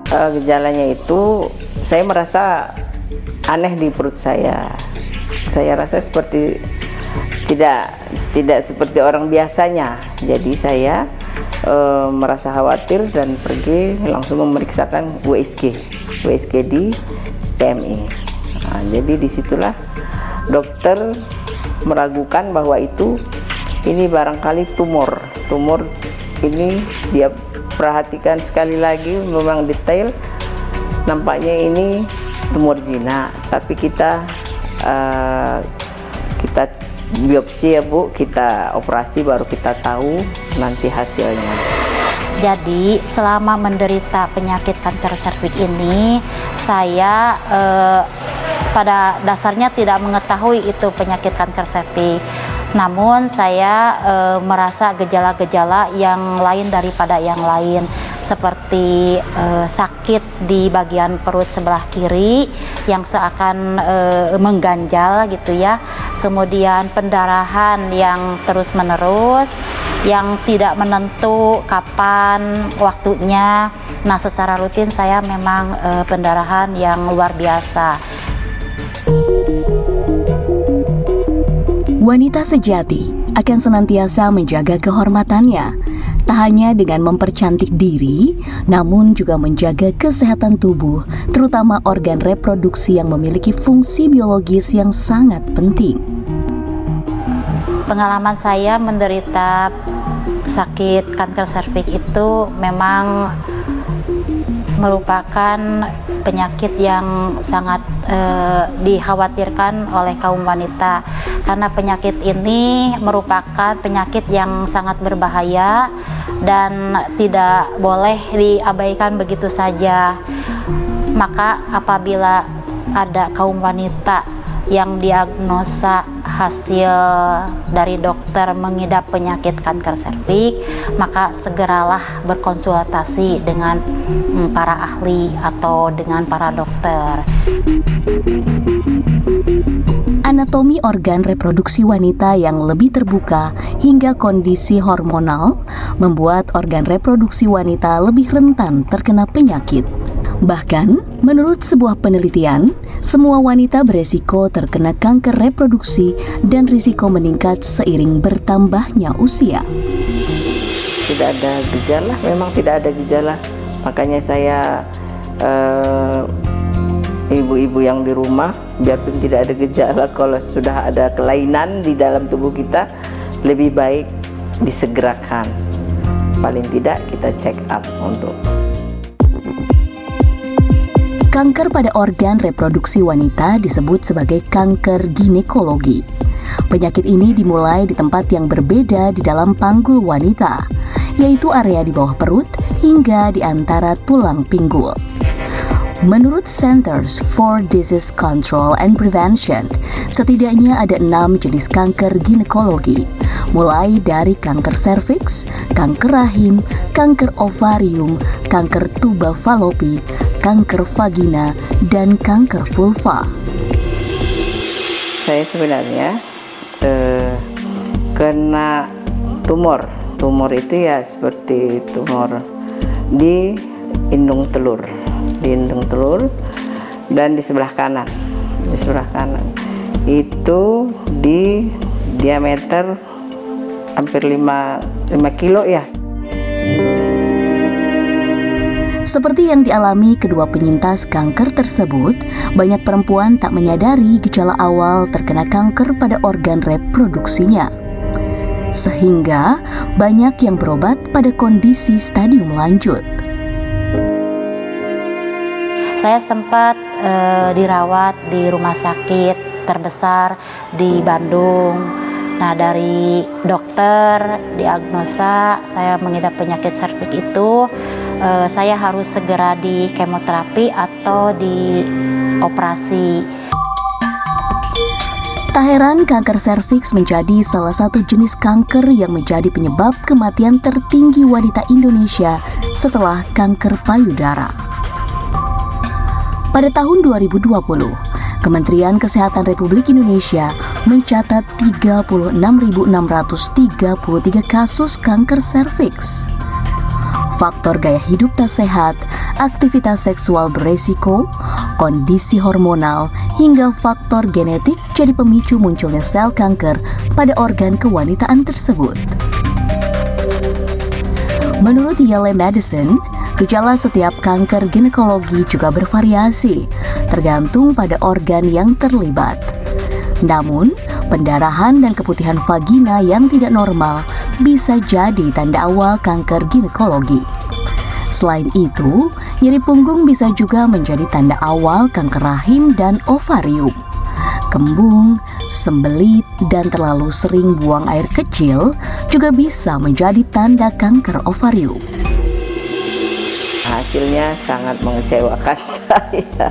Gejalanya itu saya merasa aneh di perut saya. Saya rasa seperti tidak seperti orang biasanya. Jadi saya merasa khawatir dan pergi langsung memeriksakan USG di PMI. Nah, jadi disitulah dokter meragukan bahwa ini barangkali tumor ini. Dia perhatikan sekali lagi, memang detail, nampaknya ini tumor jinak, tapi kita biopsi ya Bu, kita operasi baru kita tahu nanti hasilnya. Jadi selama menderita penyakit kanker serviks ini, saya pada dasarnya tidak mengetahui itu penyakit kanker serviks. Namun saya merasa gejala-gejala yang lain daripada yang lain, seperti sakit di bagian perut sebelah kiri yang seakan mengganjal gitu ya. Kemudian pendarahan yang terus-menerus, yang tidak menentu kapan waktunya. Nah, secara rutin saya memang pendarahan yang luar biasa. Wanita sejati akan senantiasa menjaga kehormatannya, tak hanya dengan mempercantik diri, namun juga menjaga kesehatan tubuh, terutama organ reproduksi yang memiliki fungsi biologis yang sangat penting. Pengalaman saya menderita sakit kanker serviks itu memang merupakan penyakit yang sangat dikhawatirkan oleh kaum wanita, karena penyakit ini merupakan penyakit yang sangat berbahaya dan tidak boleh diabaikan begitu saja. Maka apabila ada kaum wanita yang diagnosa hasil dari dokter mengidap penyakit kanker serviks, maka segeralah berkonsultasi dengan para ahli atau dengan para dokter. Anatomi organ reproduksi wanita yang lebih terbuka hingga kondisi hormonal membuat organ reproduksi wanita lebih rentan terkena penyakit. Bahkan, menurut sebuah penelitian, semua wanita beresiko terkena kanker reproduksi dan risiko meningkat seiring bertambahnya usia. Tidak ada gejala, memang tidak ada gejala. Makanya saya ibu-ibu yang di rumah, biarpun tidak ada gejala, kalau sudah ada kelainan di dalam tubuh kita, lebih baik disegerakan. Paling tidak kita check up untuk. Kanker pada organ reproduksi wanita disebut sebagai kanker ginekologi. Penyakit ini dimulai di tempat yang berbeda di dalam panggul wanita, yaitu area di bawah perut hingga di antara tulang pinggul. Menurut Centers for Disease Control and Prevention, setidaknya ada 6 jenis kanker ginekologi, mulai dari kanker serviks, kanker rahim, kanker ovarium, kanker tuba falopi, kanker vagina, dan kanker vulva. Saya sebenarnya kena tumor. Tumor itu ya seperti tumor di indung telur, dan di sebelah kanan. Itu di diameter hampir 5 kilo ya. Seperti yang dialami kedua penyintas kanker tersebut, banyak perempuan tak menyadari gejala awal terkena kanker pada organ reproduksinya. Sehingga banyak yang berobat pada kondisi stadium lanjut. Saya sempat dirawat di rumah sakit terbesar di Bandung. Nah, dari dokter diagnosa saya mengidap penyakit serviks itu, saya harus segera di kemoterapi atau di operasi. Tak heran kanker serviks menjadi salah satu jenis kanker yang menjadi penyebab kematian tertinggi wanita Indonesia setelah kanker payudara. Pada tahun 2020, Kementerian Kesehatan Republik Indonesia mencatat 36.633 kasus kanker serviks. faktor gaya hidup tak sehat, aktivitas seksual beresiko, kondisi hormonal, hingga faktor genetik jadi pemicu munculnya sel kanker pada organ kewanitaan tersebut. Menurut Yale Medicine, gejala setiap kanker ginekologi juga bervariasi, tergantung pada organ yang terlibat. Namun, pendarahan dan keputihan vagina yang tidak normal bisa jadi tanda awal kanker ginekologi. Selain itu, nyeri punggung bisa juga menjadi tanda awal kanker rahim dan ovarium. Kembung, sembelit, dan terlalu sering buang air kecil juga bisa menjadi tanda kanker ovarium. Hasilnya sangat mengecewakan saya.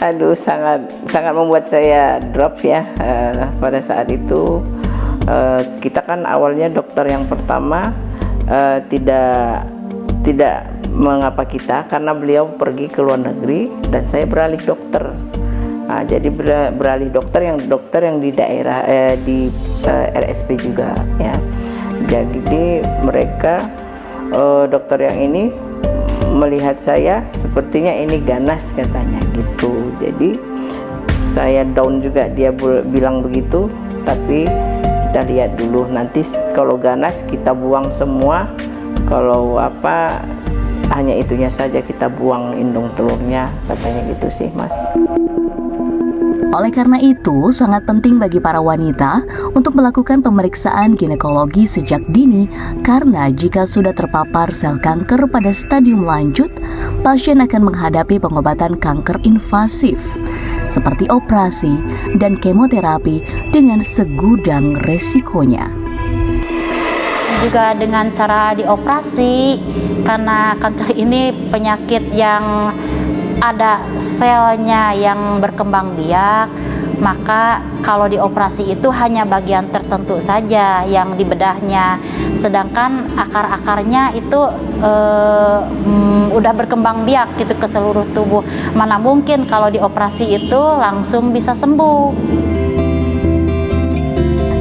Aduh, sangat membuat saya drop ya. Pada saat itu kita kan awalnya dokter yang pertama tidak mengapa kita, karena beliau pergi ke luar negeri dan saya beralih dokter. Jadi beralih dokter yang di daerah di RSP juga ya. Jadi mereka dokter yang ini melihat saya sepertinya ini ganas katanya gitu. Jadi saya down juga, dia bilang begitu, tapi kita lihat dulu, nanti kalau ganas kita buang semua, kalau apa hanya itunya saja kita buang indung telurnya, katanya gitu sih Mas. Oleh karena itu, sangat penting bagi para wanita untuk melakukan pemeriksaan ginekologi sejak dini, karena jika sudah terpapar sel kanker pada stadium lanjut, pasien akan menghadapi pengobatan kanker invasif seperti operasi dan kemoterapi dengan segudang resikonya. Juga dengan cara dioperasi, karena kanker ini penyakit yang ada selnya yang berkembang biak, maka kalau dioperasi itu hanya bagian tertentu saja yang dibedahnya, sedangkan akar-akarnya itu udah berkembang biak gitu ke seluruh tubuh. Mana mungkin kalau dioperasi itu langsung bisa sembuh.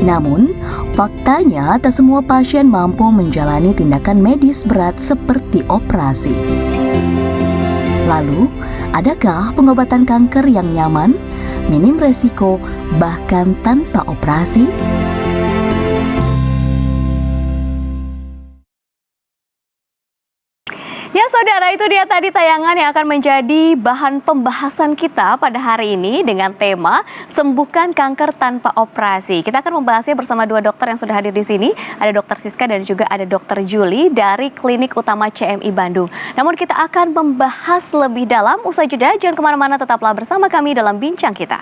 Namun, faktanya tak semua pasien mampu menjalani tindakan medis berat seperti operasi. Lalu, adakah pengobatan kanker yang nyaman, minim resiko, bahkan tanpa operasi? Ya saudara, itu dia tadi tayangan yang akan menjadi bahan pembahasan kita pada hari ini dengan tema Sembuhkan Kanker Tanpa Operasi. Kita akan membahasnya bersama dua dokter yang sudah hadir di sini. Ada Dr. Siska dan juga ada Dr. Julie dari Klinik Utama CMI Bandung. Namun kita akan membahas lebih dalam usai jeda. Jangan kemana-mana, tetaplah bersama kami dalam Bincang Kita.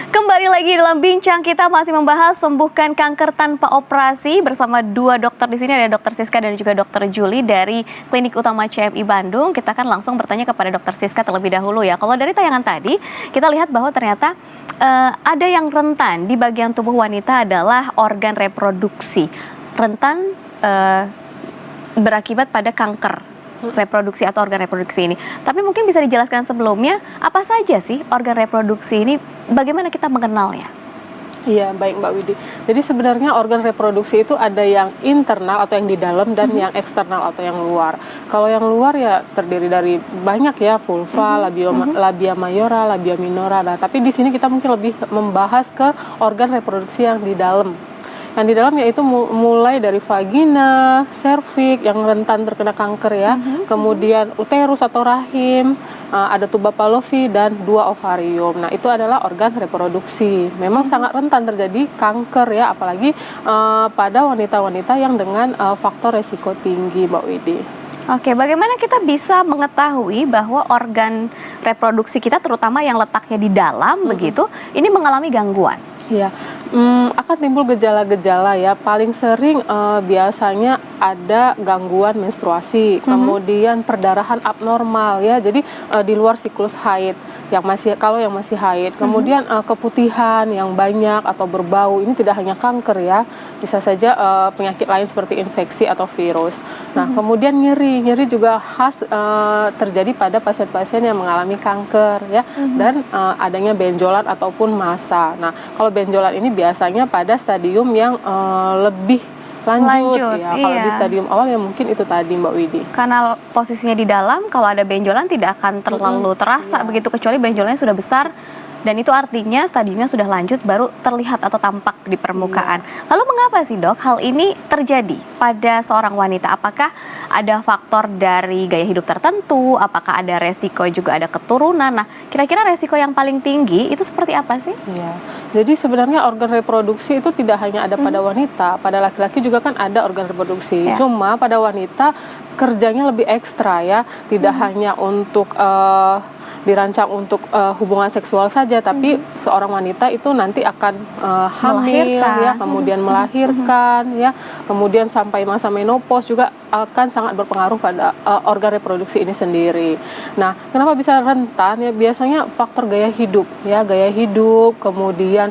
Kembali lagi dalam Bincang Kita, masih membahas sembuhkan kanker tanpa operasi bersama dua dokter di sini, ada Dr. Siska dan juga Dr. Julie dari Klinik Utama CMI Bandung. Kita akan langsung bertanya kepada Dr. Siska terlebih dahulu ya. Kalau dari tayangan tadi kita lihat bahwa ternyata ada yang rentan di bagian tubuh wanita adalah organ reproduksi. Rentan berakibat pada kanker reproduksi atau organ reproduksi ini. Tapi mungkin bisa dijelaskan sebelumnya, apa saja sih organ reproduksi ini, bagaimana kita mengenalnya? Iya, baik Mbak Widi. Jadi sebenarnya organ reproduksi itu ada yang internal atau yang di dalam dan yang eksternal atau yang luar. Kalau yang luar ya terdiri dari banyak ya, vulva, labia mayora, labia minora. Nah, tapi di sini kita mungkin lebih membahas ke organ reproduksi yang di dalam. Yang di dalam yaitu mulai dari vagina, serviks yang rentan terkena kanker ya, kemudian uterus atau rahim, ada tuba Pavlovi dan 2 ovarium. Nah, itu adalah organ reproduksi. Memang sangat rentan terjadi kanker ya, apalagi pada wanita-wanita yang dengan faktor resiko tinggi, Mbak Widi. Oke, bagaimana kita bisa mengetahui bahwa organ reproduksi kita, terutama yang letaknya di dalam begitu, ini mengalami gangguan? Ya, akan timbul gejala-gejala ya. Paling sering biasanya ada gangguan menstruasi, kemudian perdarahan abnormal ya. Jadi di luar siklus haid yang masih haid, kemudian keputihan yang banyak atau berbau. Ini tidak hanya kanker ya, bisa saja penyakit lain seperti infeksi atau virus. Nah, kemudian nyeri juga khas terjadi pada pasien-pasien yang mengalami kanker ya, dan adanya benjolan ataupun massa. Nah, kalau benjolan ini biasanya pada stadium yang lebih lanjut ya. Kalau di stadium awal ya mungkin itu tadi Mbak Widi. Karena posisinya di dalam, kalau ada benjolan tidak akan terlalu terasa begitu, kecuali benjolannya sudah besar. Dan itu artinya stadiumnya sudah lanjut baru terlihat atau tampak di permukaan. Lalu mengapa sih dok hal ini terjadi pada seorang wanita? Apakah ada faktor dari gaya hidup tertentu? Apakah ada resiko juga ada keturunan? Nah, kira-kira resiko yang paling tinggi itu seperti apa sih? Iya, jadi sebenarnya organ reproduksi itu tidak hanya ada pada wanita, pada laki-laki juga kan ada organ reproduksi. Cuma pada wanita kerjanya lebih ekstra ya, tidak hanya untuk dirancang untuk hubungan seksual saja, tapi seorang wanita itu nanti akan hamil ya, kemudian melahirkan ya, kemudian sampai masa menopause juga akan sangat berpengaruh pada organ reproduksi ini sendiri. Nah, kenapa bisa rentan ya? Biasanya faktor gaya hidup ya, kemudian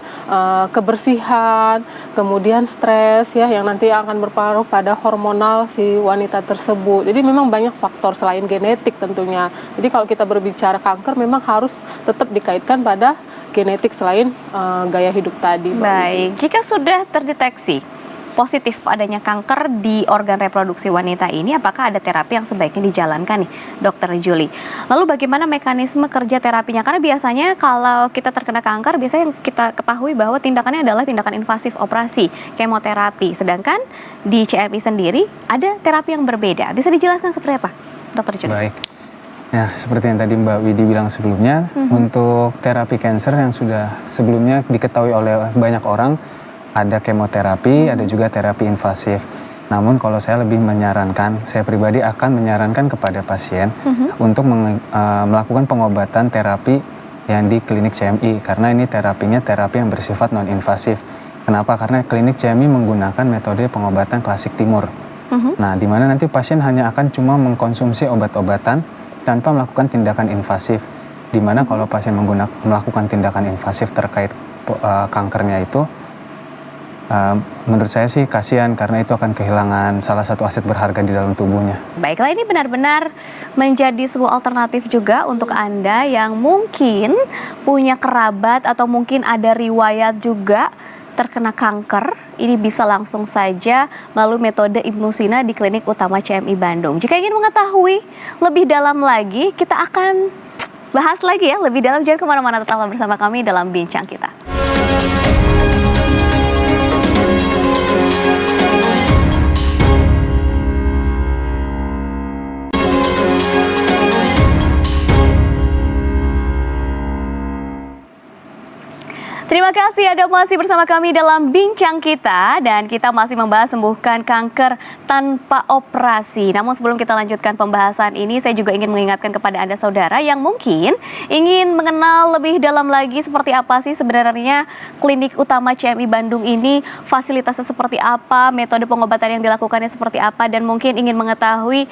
kebersihan, kemudian stres ya, yang nanti akan berpengaruh pada hormonal si wanita tersebut. Jadi memang banyak faktor selain genetik tentunya. Jadi kalau kita berbicara kanker memang harus tetap dikaitkan pada genetik selain gaya hidup tadi. Baik, jika sudah terdeteksi positif adanya kanker di organ reproduksi wanita ini, apakah ada terapi yang sebaiknya dijalankan nih, Dokter Julie? Lalu bagaimana mekanisme kerja terapinya? Karena biasanya kalau kita terkena kanker, biasanya yang kita ketahui bahwa tindakannya adalah tindakan invasif, operasi, kemoterapi. Sedangkan di CMI sendiri ada terapi yang berbeda. Bisa dijelaskan seperti apa, Dokter Julie? Baik. Ya, seperti yang tadi Mbak Widi bilang sebelumnya, untuk terapi kanker yang sudah sebelumnya diketahui oleh banyak orang, ada kemoterapi, ada juga terapi invasif. Namun kalau saya lebih menyarankan, saya pribadi akan menyarankan kepada pasien untuk melakukan pengobatan terapi yang di klinik CMI, karena ini terapinya terapi yang bersifat non-invasif. Kenapa? Karena klinik CMI menggunakan metode pengobatan klasik timur. Nah, di mana nanti pasien hanya akan cuma mengkonsumsi obat-obatan tanpa melakukan tindakan invasif. Di mana kalau pasien melakukan tindakan invasif terkait kankernya itu, menurut saya sih kasihan, karena itu akan kehilangan salah satu aset berharga di dalam tubuhnya. Baiklah, ini benar-benar menjadi sebuah alternatif juga untuk Anda yang mungkin punya kerabat atau mungkin ada riwayat juga terkena kanker. Ini bisa langsung saja melalui metode Ibnusina di Klinik Utama CMI Bandung. Jika ingin mengetahui lebih dalam lagi, kita akan bahas lagi ya lebih dalam. Jangan kemana-mana, tetaplah bersama kami dalam Bincang Kita. Terima kasih Anda masih bersama kami dalam Bincang Kita, dan kita masih membahas sembuhkan kanker tanpa operasi. Namun sebelum kita lanjutkan pembahasan ini, saya juga ingin mengingatkan kepada Anda saudara yang mungkin ingin mengenal lebih dalam lagi seperti apa sih sebenarnya Klinik Utama CMI Bandung ini, fasilitasnya seperti apa, metode pengobatan yang dilakukannya seperti apa, dan mungkin ingin mengetahui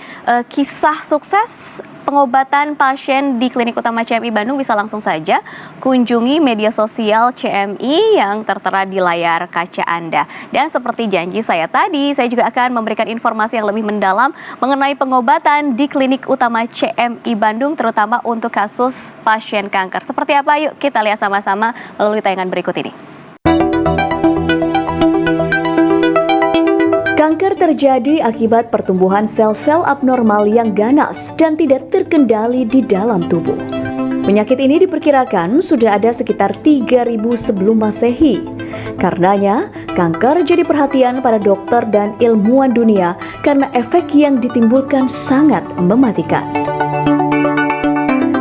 kisah sukses pengobatan pasien di Klinik Utama CMI Bandung, bisa langsung saja kunjungi media sosial CMI yang tertera di layar kaca Anda. Dan seperti janji saya tadi, saya juga akan memberikan informasi yang lebih mendalam mengenai pengobatan di Klinik Utama CMI Bandung, terutama untuk kasus pasien kanker. Seperti apa? Yuk kita lihat sama-sama melalui tayangan berikut ini. Kanker terjadi akibat pertumbuhan sel-sel abnormal yang ganas dan tidak terkendali di dalam tubuh. Penyakit ini diperkirakan sudah ada sekitar 3.000 sebelum Masehi. Karenanya, kanker jadi perhatian para dokter dan ilmuwan dunia karena efek yang ditimbulkan sangat mematikan.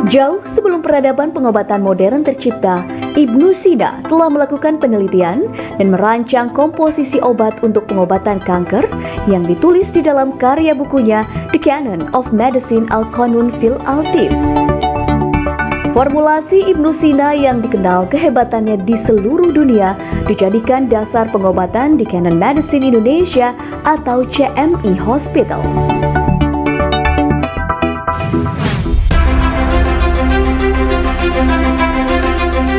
Jauh sebelum peradaban pengobatan modern tercipta, Ibnusina telah melakukan penelitian dan merancang komposisi obat untuk pengobatan kanker yang ditulis di dalam karya bukunya The Canon of Medicine Al-Qanun fil Al-Tib. Formulasi Ibnu Sina yang dikenal kehebatannya di seluruh dunia dijadikan dasar pengobatan di Canon Medicine Indonesia atau CMI Hospital.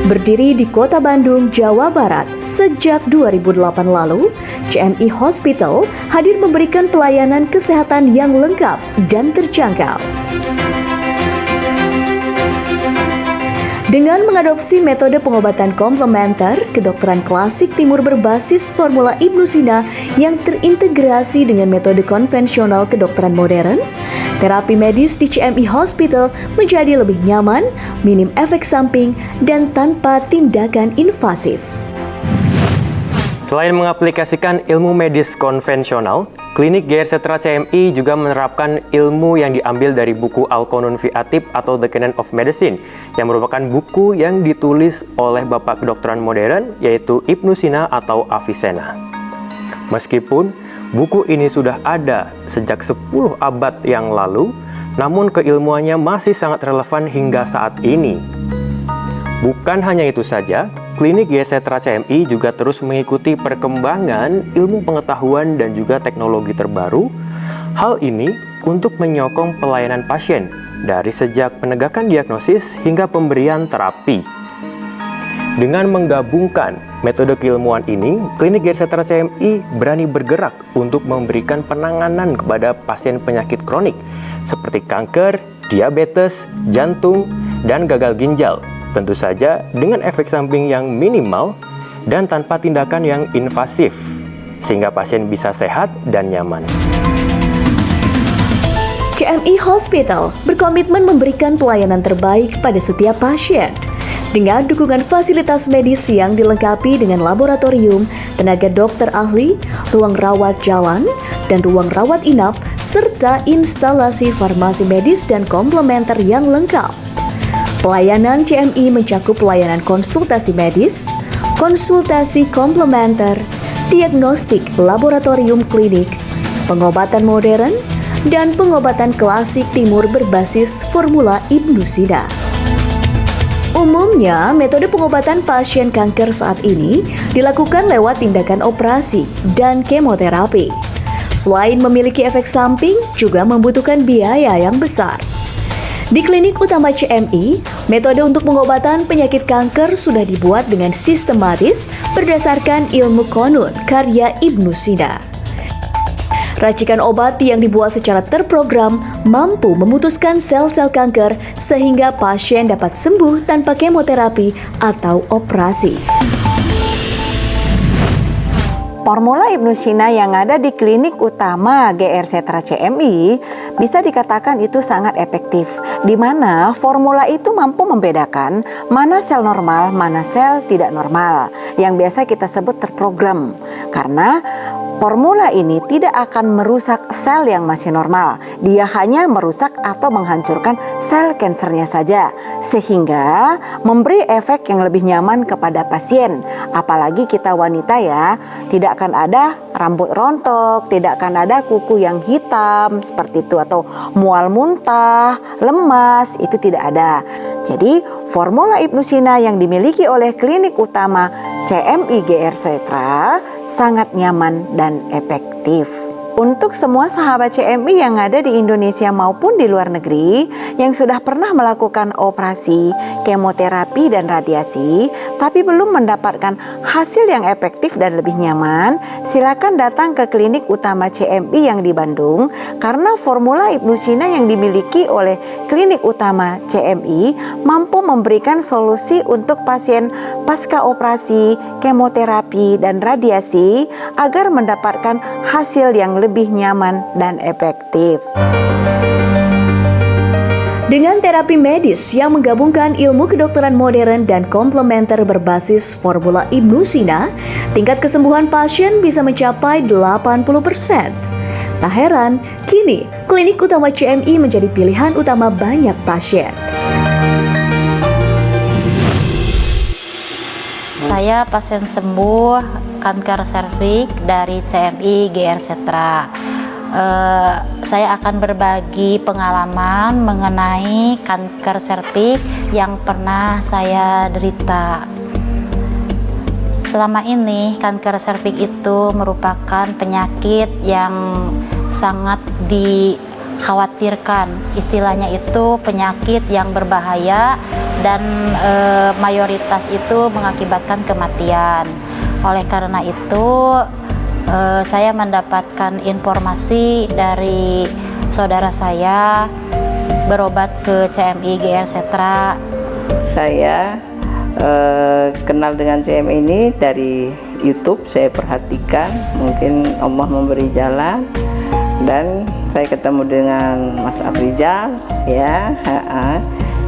Berdiri di Kota Bandung, Jawa Barat sejak 2008 lalu, CMI Hospital hadir memberikan pelayanan kesehatan yang lengkap dan terjangkau. Dengan mengadopsi metode pengobatan komplementer, kedokteran klasik timur berbasis formula Ibnu Sina yang terintegrasi dengan metode konvensional kedokteran modern, terapi medis di CMI Hospital menjadi lebih nyaman, minim efek samping, dan tanpa tindakan invasif. Selain mengaplikasikan ilmu medis konvensional, Klinik GR Setra CMI juga menerapkan ilmu yang diambil dari buku Al-Qanun fi Atib atau The Canon of Medicine, yang merupakan buku yang ditulis oleh Bapak Kedokteran Modern, yaitu Ibnu Sina atau Avicenna. Meskipun buku ini sudah ada sejak 10 abad yang lalu, namun keilmuannya masih sangat relevan hingga saat ini. Bukan hanya itu saja, Klinik GR Setra CMI juga terus mengikuti perkembangan ilmu pengetahuan dan juga teknologi terbaru. Hal ini untuk menyokong pelayanan pasien dari sejak penegakan diagnosis hingga pemberian terapi. Dengan menggabungkan metode keilmuan ini, Klinik GR Setra CMI berani bergerak untuk memberikan penanganan kepada pasien penyakit kronik seperti kanker, diabetes, jantung, dan gagal ginjal. Tentu saja dengan efek samping yang minimal dan tanpa tindakan yang invasif, sehingga pasien bisa sehat dan nyaman. CMI Hospital berkomitmen memberikan pelayanan terbaik pada setiap pasien dengan dukungan fasilitas medis yang dilengkapi dengan laboratorium, tenaga dokter ahli, ruang rawat jalan, dan ruang rawat inap, serta instalasi farmasi medis dan komplementer yang lengkap. Pelayanan CMI mencakup pelayanan konsultasi medis, konsultasi komplementer, diagnostik laboratorium klinik, pengobatan modern, dan pengobatan klasik timur berbasis formula Ibnu Sina. Umumnya, metode pengobatan pasien kanker saat ini dilakukan lewat tindakan operasi dan kemoterapi. Selain memiliki efek samping, juga membutuhkan biaya yang besar. Di klinik utama CMI, metode untuk pengobatan penyakit kanker sudah dibuat dengan sistematis berdasarkan ilmu Qanun karya Ibnu Sina. Racikan obat yang dibuat secara terprogram mampu memutuskan sel-sel kanker sehingga pasien dapat sembuh tanpa kemoterapi atau operasi. Formula Ibnu Sina yang ada di klinik utama GR Setra CMI bisa dikatakan itu sangat efektif, di mana formula itu mampu membedakan mana sel normal, mana sel tidak normal, yang biasa kita sebut terprogram. Karena formula ini tidak akan merusak sel yang masih normal, dia hanya merusak atau menghancurkan sel kansernya saja, sehingga memberi efek yang lebih nyaman kepada pasien. Apalagi kita wanita ya, tidak akan ada rambut rontok, tidak akan ada kuku yang hitam seperti itu, atau mual muntah, lemas, itu tidak ada. Jadi formula Ibnu Sina yang dimiliki oleh klinik utama CMI GR Setra sangat nyaman dan efektif. Untuk semua sahabat CMI yang ada di Indonesia maupun di luar negeri yang sudah pernah melakukan operasi, kemoterapi, dan radiasi, tapi belum mendapatkan hasil yang efektif dan lebih nyaman, silakan datang ke klinik utama CMI yang di Bandung, karena formula Ibnu Sina yang dimiliki oleh klinik utama CMI mampu memberikan solusi untuk pasien pasca operasi, kemoterapi, dan radiasi agar mendapatkan hasil yang lebih nyaman dan efektif. Dengan terapi medis yang menggabungkan ilmu kedokteran modern dan komplementer berbasis formula Ibnu Sina, tingkat kesembuhan pasien bisa mencapai 80%. Tak heran, kini klinik utama CMI menjadi pilihan utama banyak pasien. Saya pasien sembuh kanker serviks dari CMI GR Setra. saya akan berbagi pengalaman mengenai kanker serviks yang pernah saya derita. Selama ini kanker serviks itu merupakan penyakit yang sangat dikhawatirkan. Istilahnya itu penyakit yang berbahaya dan mayoritas itu mengakibatkan kematian. Oleh karena itu saya mendapatkan informasi dari saudara saya berobat ke CMI GR Setra. Saya kenal dengan CMI ini dari YouTube. Saya perhatikan, mungkin Allah memberi jalan, dan saya ketemu dengan Mas Afrizal, ya.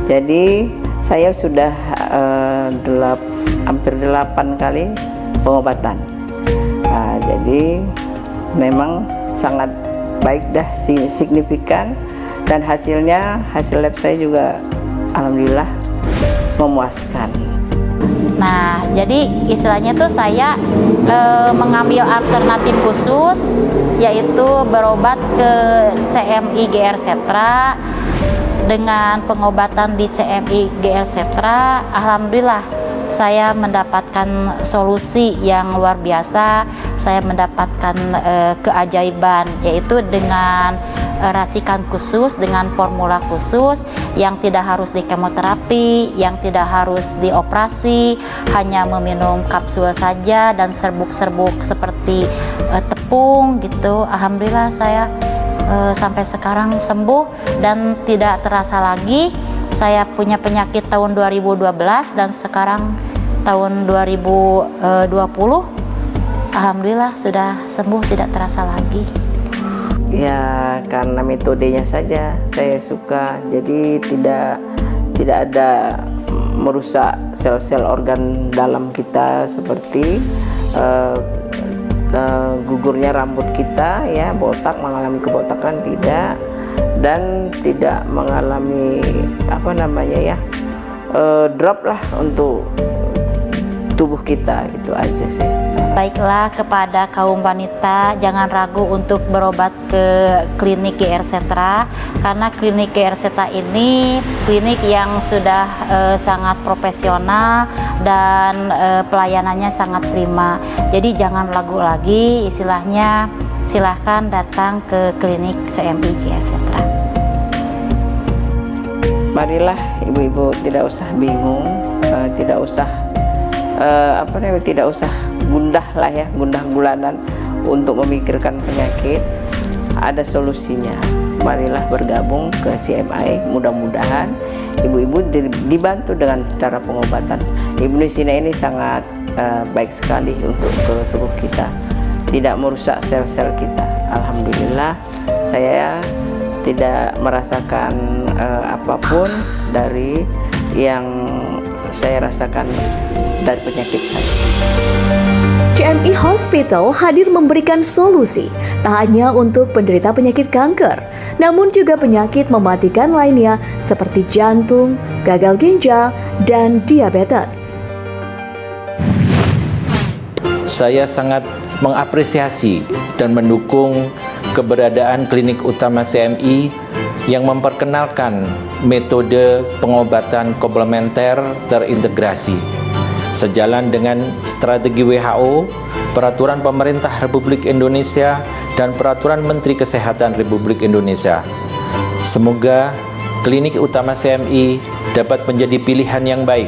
Jadi saya sudah hampir 8 kali pengobatan. Jadi memang sangat baik dah, signifikan, dan hasil lab saya juga alhamdulillah memuaskan. Nah, jadi istilahnya tuh saya mengambil alternatif khusus, yaitu berobat ke CMI GR Setra. Dengan pengobatan di CMI GR Setra, alhamdulillah saya mendapatkan solusi yang luar biasa. Saya mendapatkan keajaiban, yaitu dengan racikan khusus, dengan formula khusus yang tidak harus di kemoterapi, yang tidak harus dioperasi, hanya meminum kapsul saja dan serbuk-serbuk seperti tepung gitu. Alhamdulillah saya sampai sekarang sembuh dan tidak terasa lagi. Saya punya penyakit tahun 2012 dan sekarang tahun 2020 alhamdulillah sudah sembuh, tidak terasa lagi. Ya, karena metodenya saja saya suka. Jadi tidak ada merusak sel-sel organ dalam kita seperti gugurnya rambut kita, ya, botak, mengalami kebotakan tidak, dan tidak mengalami drop lah untuk tubuh kita, gitu aja sih. Baiklah, kepada kaum wanita jangan ragu untuk berobat ke klinik GR Setra, karena klinik GR Setra ini klinik yang sudah sangat profesional dan pelayanannya sangat prima. Jadi jangan ragu lagi, istilahnya silahkan datang ke klinik CMI GR Setra. Marilah ibu-ibu, tidak usah bingung, tidak usah gundah lah ya, gundah gulanan untuk memikirkan penyakit. Ada solusinya. Marilah bergabung ke CMI. Mudah-mudahan ibu-ibu dibantu dengan cara pengobatan. Ibnu Sina ini sangat baik sekali untuk ke tubuh kita, tidak merusak sel-sel kita. Alhamdulillah saya tidak merasakan apapun dari yang saya rasakan dari penyakit saya. CMI Hospital hadir memberikan solusi tak hanya untuk penderita penyakit kanker, namun juga penyakit mematikan lainnya seperti jantung, gagal ginjal, dan diabetes. Saya sangat mengapresiasi dan mendukung keberadaan klinik utama CMI yang memperkenalkan metode pengobatan komplementer terintegrasi. Sejalan dengan strategi WHO, peraturan pemerintah Republik Indonesia, dan peraturan Menteri Kesehatan Republik Indonesia. Semoga klinik utama CMI dapat menjadi pilihan yang baik,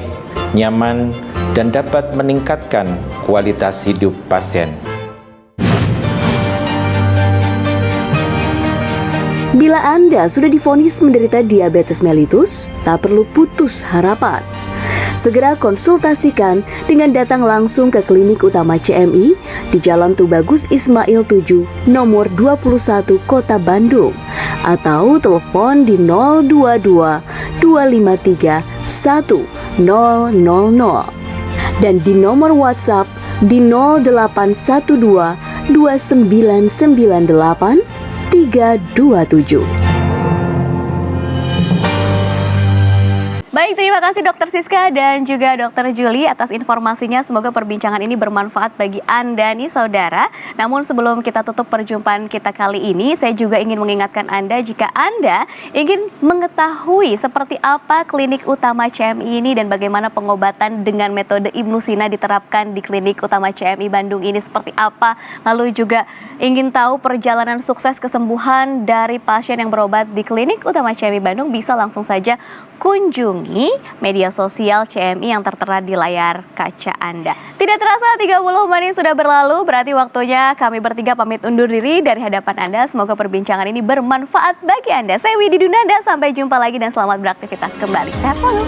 nyaman, dan dapat meningkatkan kualitas hidup pasien. Bila Anda sudah divonis menderita diabetes mellitus, tak perlu putus harapan. Segera konsultasikan dengan datang langsung ke klinik utama CMI di Jalan Tubagus Ismail 7, nomor 21, Kota Bandung, atau telepon di 022 253 1000 dan di nomor WhatsApp di 0812 2998 327. Baik, terima kasih Dr. Siska dan juga Dr. Julie atas informasinya. Semoga perbincangan ini bermanfaat bagi Anda nih saudara. Namun sebelum kita tutup perjumpaan kita kali ini, saya juga ingin mengingatkan Anda jika Anda ingin mengetahui seperti apa klinik utama CMI ini dan bagaimana pengobatan dengan metode Ibnusina diterapkan di klinik utama CMI Bandung ini seperti apa. Lalu juga ingin tahu perjalanan sukses kesembuhan dari pasien yang berobat di klinik utama CMI Bandung, bisa langsung saja kunjungi media sosial CMI yang tertera di layar kaca Anda. Tidak terasa 30 menit sudah berlalu, berarti waktunya kami bertiga pamit undur diri dari hadapan Anda. Semoga perbincangan ini bermanfaat bagi Anda. Saya Widi Dunanda, sampai jumpa lagi dan selamat beraktivitas kembali. Sehat selalu.